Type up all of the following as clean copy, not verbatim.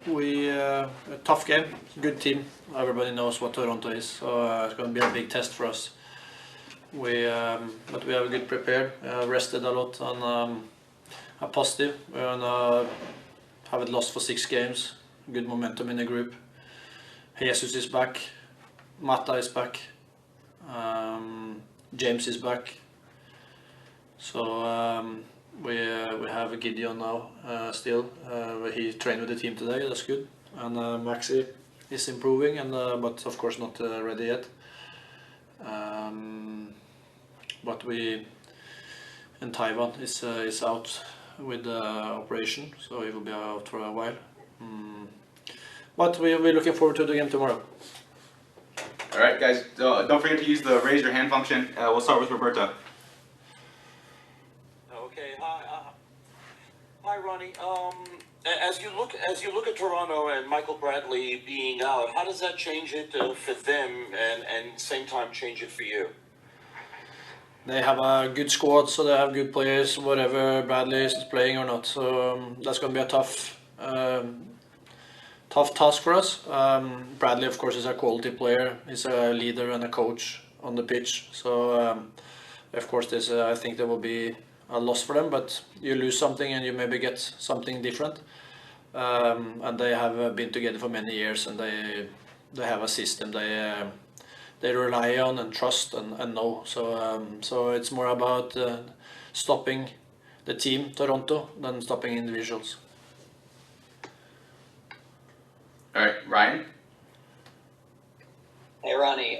A tough game, good team. Everybody knows what Toronto is, so it's going to be a big test for us. But we have good prepared, rested a lot, and are positive. We're haven't lost for 6 games. Good momentum in the group. Jesus is back. Mata is back. James is back. So we have a Gideon now still. He trained with the team today. That's good. And Maxi is improving, and but of course not ready yet. But in Taiwan is out with the operation, so he will be out for a while. But we're looking forward to the game tomorrow. All right, guys, don't forget to use the raise your hand function. We'll start with Roberto. Okay, hi, Ronny. As you look at Toronto and Michael Bradley being out, how does that change it for them, and same time change it for you? They have a good squad, so they have good players, whatever Bradley is playing or not. So that's going to be a tough task for us. Bradley, of course, is a quality player. He's a leader and a coach on the pitch. So, of course, I think there will be a loss for them. But you lose something and you maybe get something different. And they have been together for many years, and they have a system they rely on and trust and know. So it's more about stopping the team Toronto than stopping individuals. All right, Ryan. Hey, Ronny.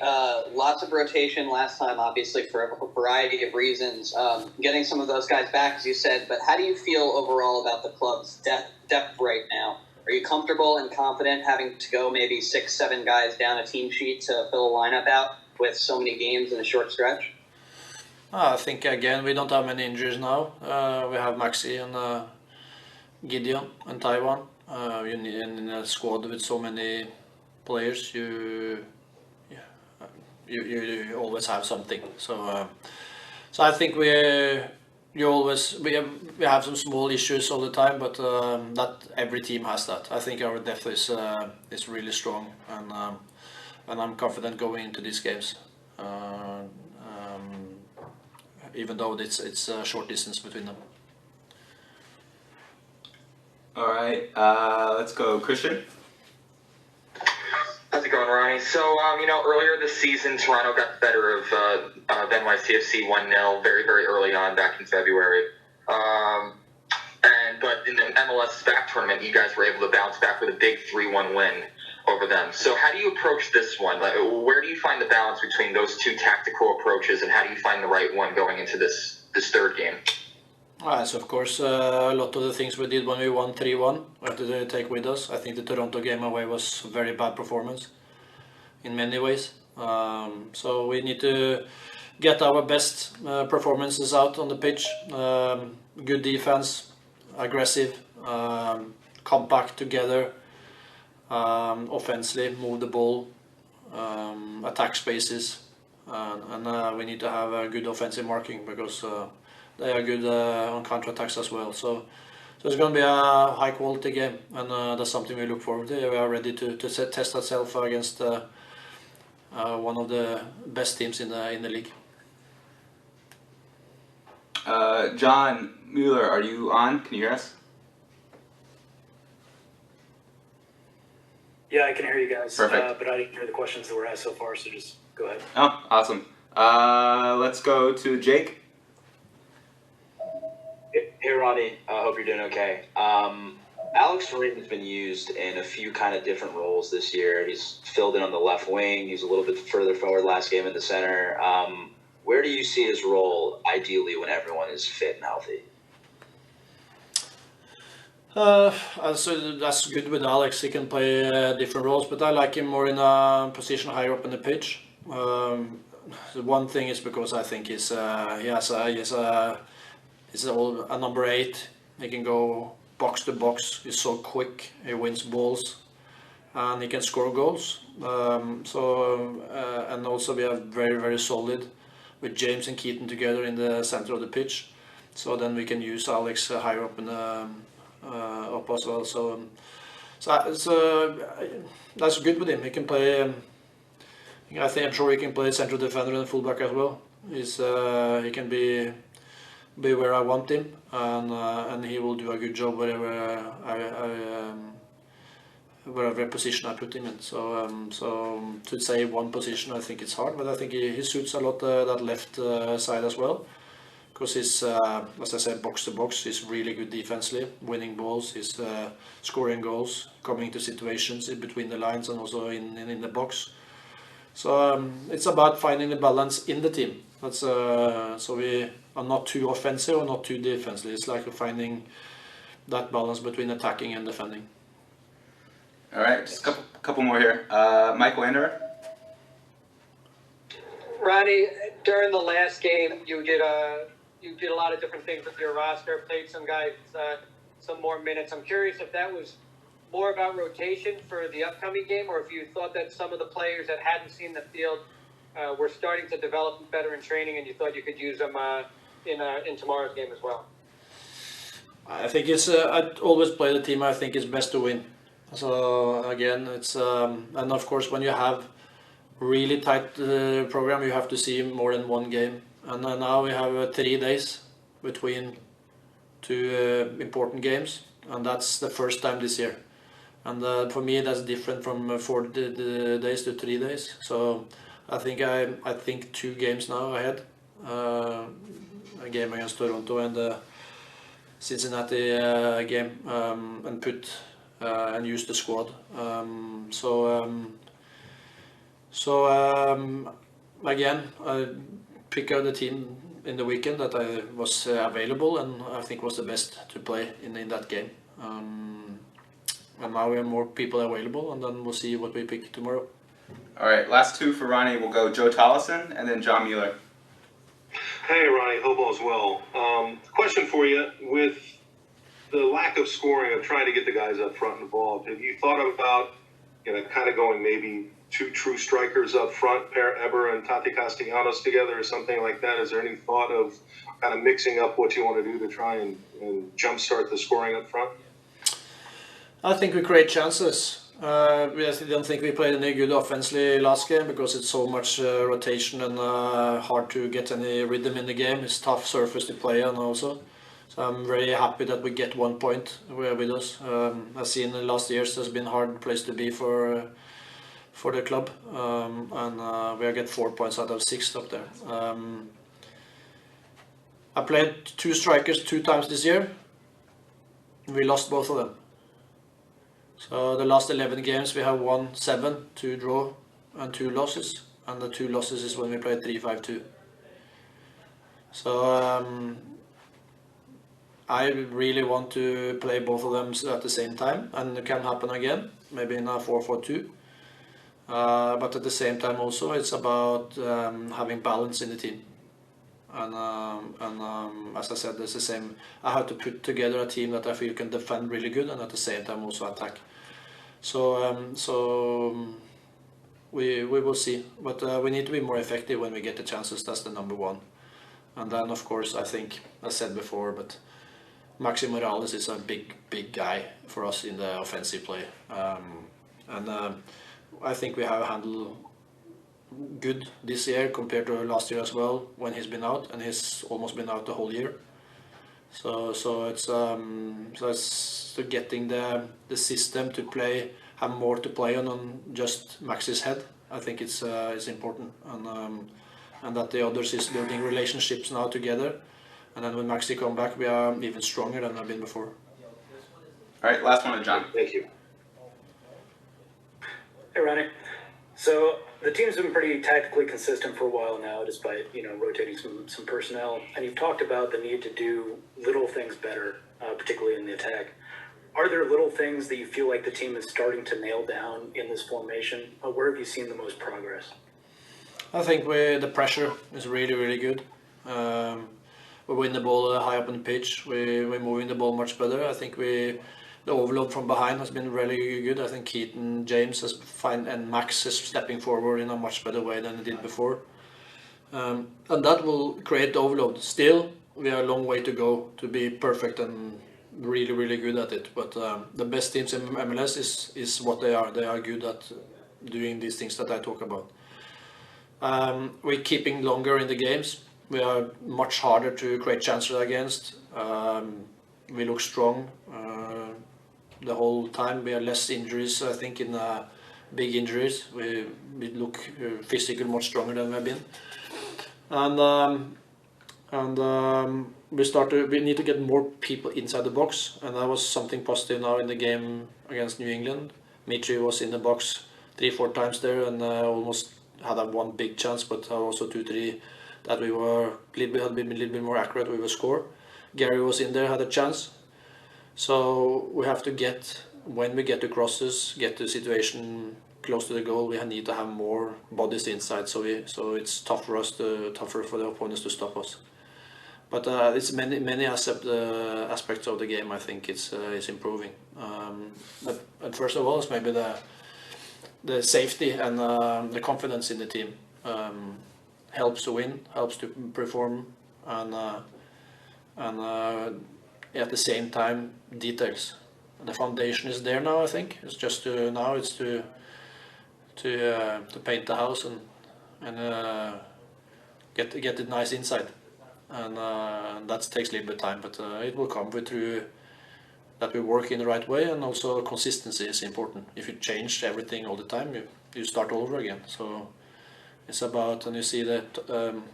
Lots of rotation last time, obviously, for a variety of reasons. Getting some of those guys back, as you said, but how do you feel overall about the club's depth right now? Are you comfortable and confident having to go maybe 6-7 guys down a team sheet to fill a lineup out with so many games in a short stretch? I think, again, we don't have many injuries now. We have Maxi and Gideon and Taiwan. You need in a squad with so many players, you always have something. So I think we have some small issues all the time, but that every team has that. I think our depth is really strong, and I'm confident going into these games. Even though it's a short distance between them. All right, let's go, Christian. How's it going, Ronny? So, earlier this season, Toronto got the better of NYCFC 1-0 very, very early on back in February. But in the MLS back tournament, you guys were able to bounce back with a big 3-1 win over them. So how do you approach this one? Where do you find the balance between those two tactical approaches, and how do you find the right one going into this third game? So of course, a lot of the things we did when we won 3-1, we have to take with us. I think the Toronto game away was a very bad performance in many ways. So we need to get our best performances out on the pitch. Good defense, aggressive, compact together, offensively, move the ball, attack spaces, and we need to have a good offensive marking because they are good on counter-attacks as well. So it's going to be a high-quality game, and that's something we look forward to. We are ready to test ourselves against one of the best teams in the league. John Mueller, are you on? Can you hear us? Yeah, I can hear you guys. Perfect. But I didn't hear the questions that were asked so far, so just go ahead. Oh, awesome. Let's go to Jake. Hey, Ronny. I hope you're doing okay. Alex Raymond's been used in a few kind of different roles this year. He's filled in on the left wing. He's a little bit further forward last game in the center. Where do you see his role ideally when everyone is fit and healthy? So that's good with Alex. He can play different roles, but I like him more in a position higher up in the pitch. The one thing is because I think he's a number 8. He can go box to box. He's so quick. He wins balls, and he can score goals. And also we are very, very solid with James and Keaton together in the center of the pitch. So then we can use Alex higher up in up as well. So That's good with him. He can play. I'm sure he can play central defender and fullback as well. He can be where I want him, and he will do a good job wherever position I put him in. So to say one position, I think it's hard, but I think he suits a lot that left side as well, because he's, as I said, box to box. He's really good defensively, winning balls. He's scoring goals, coming to situations in between the lines and also in the box. So it's about finding the balance in the team. That's so we are not too offensive or not too defensive. It's like finding that balance between attacking and defending. All right, just a couple more here. Michael Anderer. Ronny, during the last game, you did a lot of different things with your roster. Played some guys some more minutes. I'm curious if that was more about rotation for the upcoming game, or if you thought that some of the players that hadn't seen the field were starting to develop better in training, and you thought you could use them in tomorrow's game as well. I think it's I always play the team I think is best to win. So again, it's and of course when you have really tight program, you have to see more than one game. And now we have 3 days between 2 important games, and that's the first time this year. And for me, that's different from 4 days to 3 days. So I think 2 games now ahead. A game against Toronto and the Cincinnati game, and use the squad. Again, I pick out the team in the weekend that I was available and I think was the best to play in that game. And now we have more people available, and then we'll see what we pick tomorrow. All right, last 2 for Ronny. We'll go Joe Tollison and then John Mueller. Hey, Ronny, hope all's well. Question for you. With the lack of scoring, of trying to get the guys up front involved, have you thought about, kind of going maybe 2 true strikers up front, pair Eber and Tati Castellanos together or something like that? Is there any thought of kind of mixing up what you want to do to try and jumpstart the scoring up front? I think we create chances. We don't think we played any good offensively last game because it's so much rotation and hard to get any rhythm in the game. It's tough surface to play on also. So I'm very happy that we get 1 point with us. I've seen in the last years it's been a hard place to be for the club, and we get 4 points out of 6 up there. I played 2 strikers 2 times this year. We lost both of them. So the last 11 games we have won 7, 2 draw and 2 losses, and the 2 losses is when we played 3-5-2. So I really want to play both of them at the same time, and it can happen again, maybe in a 4-4-2. But at the same time also it's about having balance in the team. And as I said, it's the same. I have to put together a team that I feel can defend really good and at the same time also attack. So we will see, but we need to be more effective when we get the chances. That's the number 1. And then of course I think I said before, but Maxi Morales is a big guy for us in the offensive play, and I think we have handled good this year compared to last year as well when he's been out, and he's almost been out the whole year. So it's getting the system to play, have more to play on just Maxi's head. I think it's important, and that the others is building relationships now together, and then when Maxi come back, we are even stronger than I've been before. All right, last one to John. Thank you. Hey, Ronny. So the team's been pretty tactically consistent for a while now, despite rotating some personnel. And you've talked about the need to do little things better, particularly in the attack. Are there little things that you feel like the team is starting to nail down in this formation? Where have you seen the most progress? I think the pressure is really good. We win the ball high up on the pitch. We're moving the ball much better. I think the overload from behind has been really good. I think Keaton, James and Max is stepping forward in a much better way than they did before. And that will create the overload. Still, we have a long way to go to be perfect and really good at it. But the best teams in MLS is what they are. They are good at doing these things that I talk about. We're keeping longer in the games. We are much harder to create chances against. We look strong the whole time. We have less injuries, I think, in big injuries. We look physically much stronger than we've been. And we need to get more people inside the box, and that was something positive now in the game against New England. Mitri was in the box 3-4 times there, and almost had that one big chance, but also 2-3 that we were had been a little bit more accurate with the score. Gary was in there, had a chance. So we have to when we get to crosses, get the situation close to the goal, we need to have more bodies inside, so it's tougher for the opponents to stop us. But it's many aspects of the game. I think it's improving. But first of all, it's maybe the safety and the confidence in the team helps to win, helps to perform, and at the same time details. The foundation is there now. I think it's just to paint the house and get it nice inside. And that takes a little bit of time, but it will come through that we work in the right way, and also consistency is important. If you change everything all the time, you start all over again. So it's about, and you see that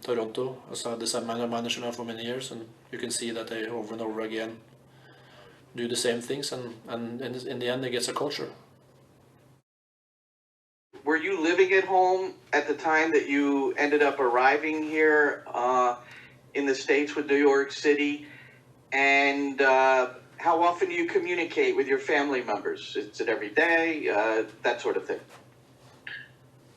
Toronto has had the same manager now for many years, and you can see that they over and over again do the same things, and in the end, it gets a culture. Were you living at home at the time that you ended up arriving here in the States with New York City? And how often do you communicate with your family members? Is it every day? That sort of thing.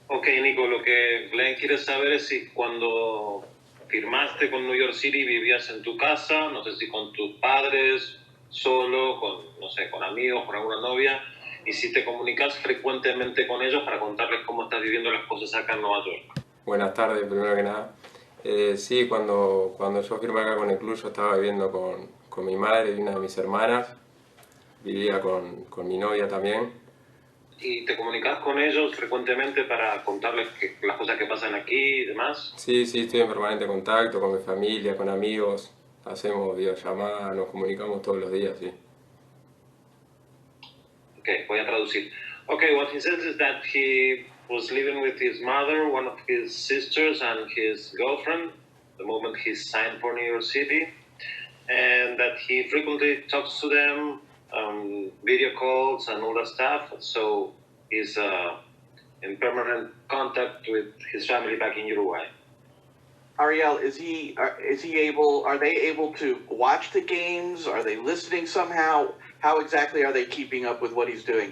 Ok, Nico, lo que Glenn quiere saber es si cuando firmaste con New York City vivías en tu casa, no sé si con tus padres, solo, no sé, con amigos, con alguna novia, y si te comunicas frecuentemente con ellos para contarles cómo estás viviendo las cosas acá en Nueva York. Buenas tardes, primero que nada. Sí, cuando yo firmé acá con el club, yo estaba viviendo con mi madre y una de mis hermanas. Vivía con mi novia también. ¿Y te comunicas con ellos frecuentemente para contarles las cosas que pasan aquí y demás? Sí, estoy en permanente contacto con mi familia, con amigos. Hacemos videollamadas, nos comunicamos todos los días, sí. Ok, voy a traducir. Okay, what he says is that he was living with his mother, one of his sisters, and his girlfriend the moment he signed for New York City, and that he frequently talks to them, video calls and all that stuff. So he's in permanent contact with his family back in Uruguay. Ariel, are they able to watch the games? Are they listening somehow? How exactly are they keeping up with what he's doing?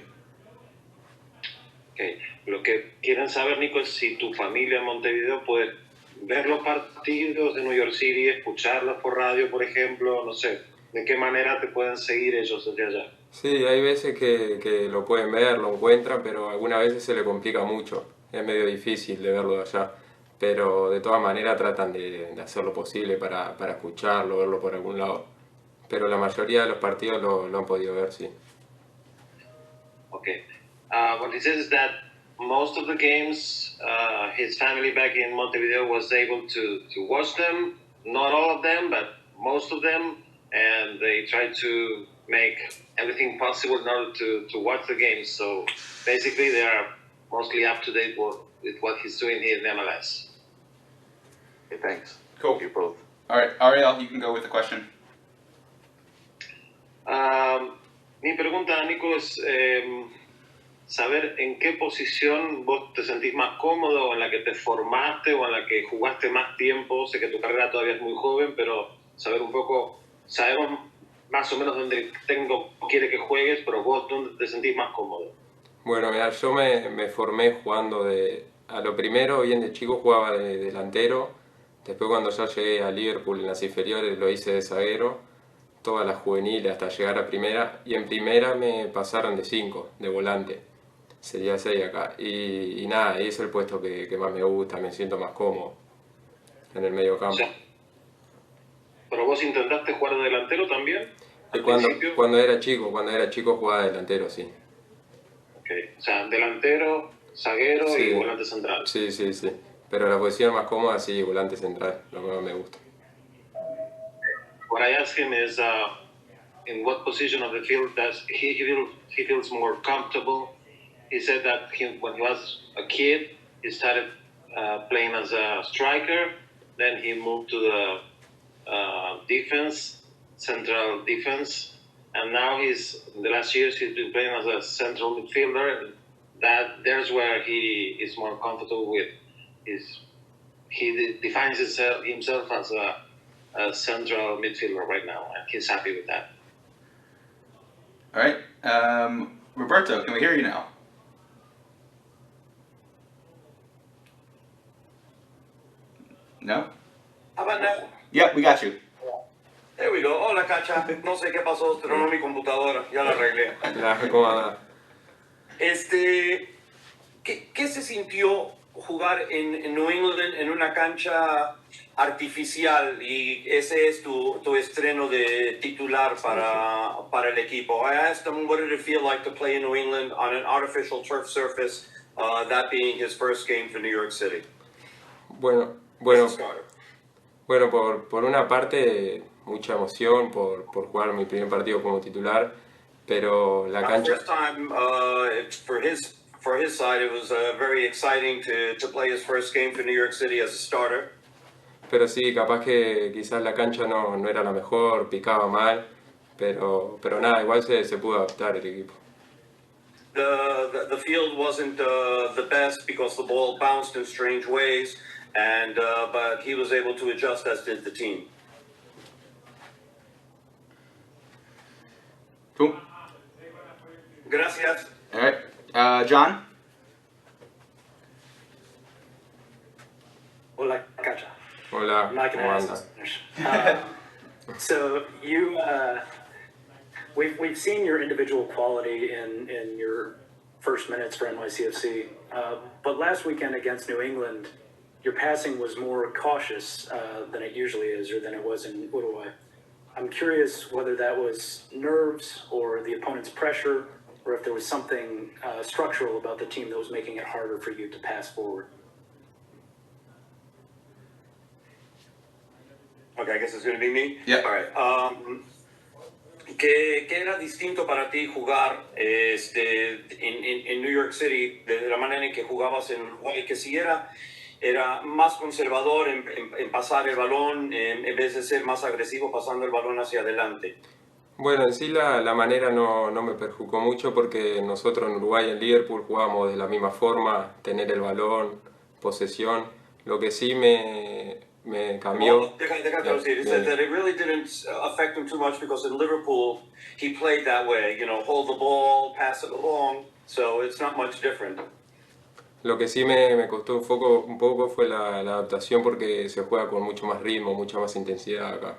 Okay. Lo que quieren saber, Nico, es si tu familia en Montevideo puede ver los partidos de New York City, escucharlos por radio, por ejemplo, no sé, ¿de qué manera te pueden seguir ellos desde allá? Sí, hay veces que lo pueden ver, lo encuentran, pero algunas veces se le complica mucho. Es medio difícil de verlo de allá. Pero de todas maneras tratan de hacer lo posible para escucharlo, verlo por algún lado. Pero la mayoría de los partidos lo han podido ver, sí. Okay. What he says is that most of the games, his family back in Montevideo was able to watch them. Not all of them, but most of them. And they try to make everything possible in order to watch the games. So basically they are mostly up to date with what he's doing here in MLS. Okay, thanks. Cool. Thank you both. All right, Ariel, you can go with the question. Mi pregunta, Nico, es saber en qué posición vos te sentís más cómodo, en la que te formaste o en la que jugaste más tiempo. Sé que tu carrera todavía es muy joven, pero saber un poco, sabemos más o menos dónde el técnico quiere que juegues, pero vos dónde te sentís más cómodo. Bueno, mira, yo me formé jugando a lo primero, bien de chico jugaba de delantero. Después cuando ya llegué a Liverpool en las inferiores lo hice de zaguero, todas las juveniles hasta llegar a primera, y en primera me pasaron de 5, de volante, sería 6 acá, y nada, y es el puesto que más me gusta, me siento más cómodo en el medio campo. O sea, ¿pero vos intentaste jugar de delantero también? al principio. Cuando era chico jugaba delantero, sí. Okay. O sea, delantero, zaguero Sí. y volante central. Sí. Pero la posición más cómoda, sí, volante central, lo que más me gusta. What I asked him is, in what position of the field does he feels more comfortable? He said that when he was a kid, he started playing as a striker. Then he moved to the defense, central defense, and now in the last years he's been playing as a central midfielder. There's where he is more comfortable with. He defines himself as a central midfielder right now, and he's happy with that. All right, Roberto, can we hear you now? No? How about now? Yep, we got you. There we go. Hola, Cacha. No sé qué pasó, tronó mi computadora. Ya la arreglé. ¿Cómo anda? ¿Qué se sintió jugar en New England en una cancha artificial y ese es tu estreno de titular para el equipo? I asked him what did it feel like to play in New England on an artificial turf surface, that being his first game for New York City. Bueno, por una parte, mucha emoción por jugar mi primer partido como titular, pero la cancha... First time, for his side, it was very exciting to play his first game for New York City as a starter. Pero sí, capaz que quizás la cancha no era la mejor, picaba mal, pero nada, igual se pudo adaptar el equipo. The field wasn't the best because the ball bounced in strange ways, and but he was able to adjust, as did the team. Cool. Gracias. All right, John? Hola, Cacha. Hola, I'm not going to ¿cómo ask anda? this. So you, we've seen your individual quality in your first minutes for NYCFC, but last weekend against New England, your passing was more cautious than it usually is, or than it was in Uruguay. I'm curious whether that was nerves or the opponent's pressure, or if there was something structural about the team that was making it harder for you to pass forward. Okay, I guess it's going to be me. Yeah. All right. ¿Qué era distinto para ti jugar en New York City de la manera en que jugabas en Uruguay? Que si era más conservador en pasar el balón en vez de ser más agresivo pasando el balón hacia adelante. Bueno, en sí la manera no me perjudicó mucho porque nosotros en Uruguay, en Liverpool, jugábamos de la misma forma, tener el balón, posesión. Lo que sí me cambió... Déjame traducir. He said that it really didn't affect him too much because in Liverpool he played that way, hold the ball, pass it along, so it's not much different. Lo que sí me costó un poco fue la adaptación porque se juega con mucho más ritmo, mucha más intensidad acá.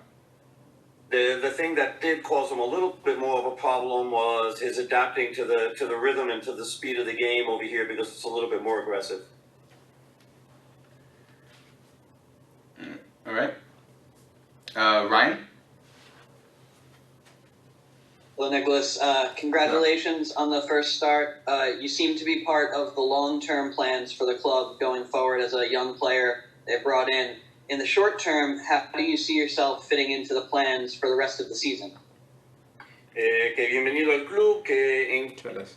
The thing that did cause him a little bit more of a problem was his adapting to the rhythm and to the speed of the game over here because it's a little bit more aggressive. All right. Ryan? Hello, Nicolás. Congratulations on the first start. You seem to be part of the long-term plans for the club going forward as a young player they brought in. In the short term, how do you see yourself fitting into the plans for the rest of the season? Que bienvenido al club,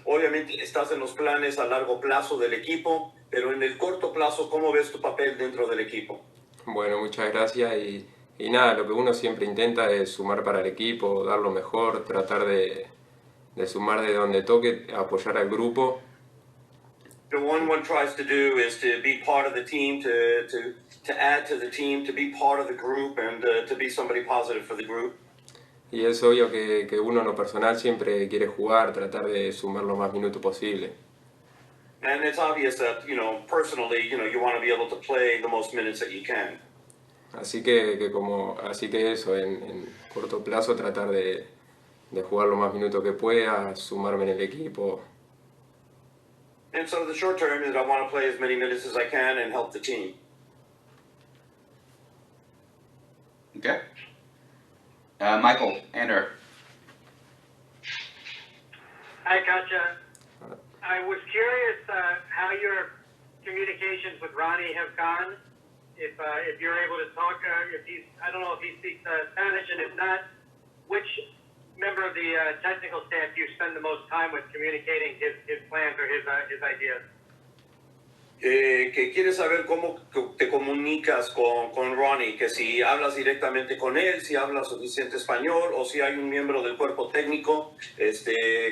obviamente estás en los planes a largo plazo del equipo, pero en el corto plazo, ¿cómo ves tu papel dentro del equipo? Bueno, muchas gracias y nada, lo que uno siempre intenta es sumar para el equipo, dar lo mejor, tratar de sumar de donde toque, apoyar al grupo. The one tries to do is to be part of the team, to add to the team, to be part of the group, and to be somebody positive for the group. Y es obvio que uno en lo personal siempre quiere jugar, tratar de sumar lo más minutos posible. And it's obvious that, personally, you want to be able to play the most minutes that you can. Así que eso, en corto plazo tratar de jugar lo más minutos que pueda, sumarme en el equipo. And so the short term is I want to play as many minutes as I can and help the team. Okay. Michael, Ander. Hi, Katja. I was curious how your communications with Ronny have gone. If you're able to talk, I don't know if he speaks Spanish, and if not, which member of the technical staff do you spend the most time with communicating his plans or his ideas? Que quieres saber cómo te comunicas con Ronny, que si hablas directamente con él, si hablas suficiente español o si hay un miembro del cuerpo técnico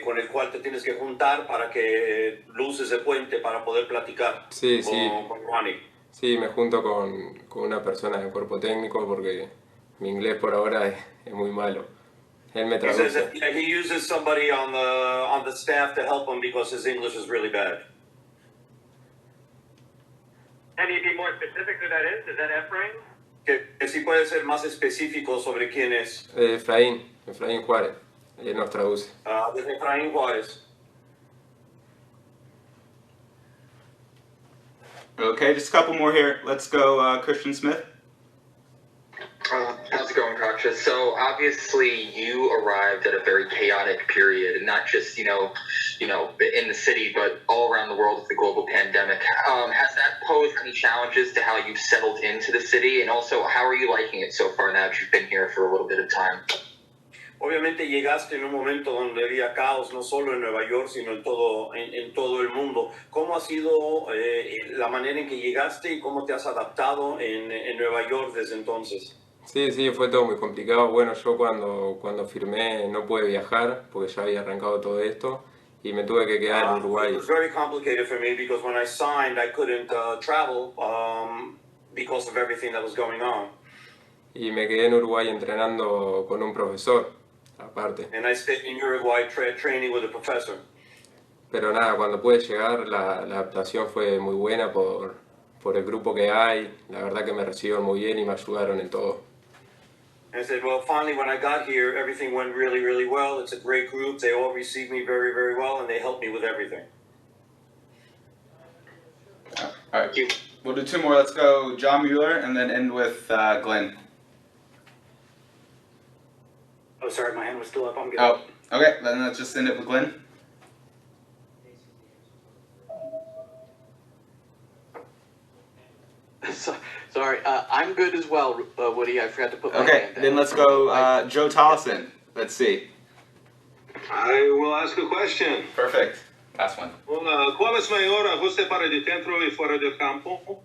con el cual te tienes que juntar para que luces el puente para poder platicar con Ronny. Sí, me junto con una persona del cuerpo técnico porque mi inglés por ahora es muy malo. Él me traduce. He says that he uses somebody on the staff to help him because his English is really bad. Can you be more specific who that is? Is that Efrain? Que si puede ser más específico sobre quién es. Efraín Juárez, él nos traduce. Desde Efraín Juárez. Okay, just a couple more here. Let's go, Christian Smith. How's it going, Kaksha? So obviously you arrived at a very chaotic period, and not just in the city, but all around the world with the global pandemic. Has that posed any challenges to how you've settled into the city, and also how are you liking it so far now that you've been here for a little bit of time? Obviamente llegaste en un momento donde había caos, no solo en Nueva York, sino en todo el mundo. ¿Cómo ha sido la manera en que llegaste y cómo te has adaptado en Nueva York desde entonces? Sí, fue todo muy complicado. Bueno, yo cuando firmé no pude viajar porque ya había arrancado todo esto y me tuve que quedar en Uruguay. It was very complicated for me because when I signed, I couldn't travel because of everything that was going on. Y me quedé en Uruguay entrenando con un profesor, aparte. And I stayed in Uruguay training with a professor. Pero nada, cuando pude llegar la adaptación fue muy buena por el grupo que hay. La verdad que me recibieron muy bien y me ayudaron en todo. And I said, well, finally, when I got here, everything went really, really well. It's a great group. They all received me very, very well, and they helped me with everything. All right, we'll do two more. Let's go John Mueller and then end with Glenn. Oh, sorry, my hand was still up. I'm good. Oh, okay. Then let's just end it with Glenn. Sorry, I'm good as well, Woody. I forgot to put my hand down. Then let's go Joe Tollison. Let's see. I will ask a question. Perfect. Last one. ¿Cuál es mayor ajuste para dentro y fuera del campo?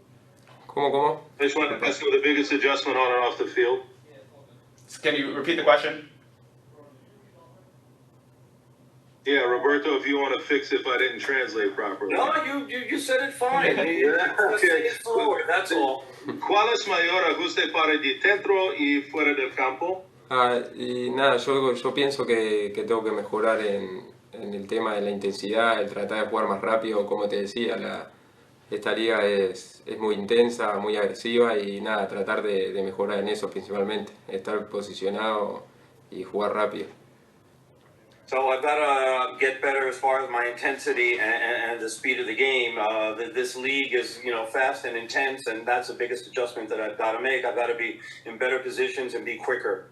¿Cómo? I just want to ask you the biggest adjustment on and off the field. Can you repeat the question? Yeah, Roberto, if you want to fix if I didn't translate properly. No, you said it fine. Just say it slower, that's all. ¿Cuál es mayor ajuste para dentro y fuera del campo? Y nada, yo pienso que tengo que mejorar en el tema de la intensidad, el tratar de jugar más rápido. Como te decía, esta liga es muy intensa, muy agresiva y nada, tratar de mejorar en eso principalmente, estar posicionado y jugar rápido. So I've got to get better as far as my intensity and the speed of the game. This league is, fast and intense, and that's the biggest adjustment that I've got to make. I've got to be in better positions and be quicker.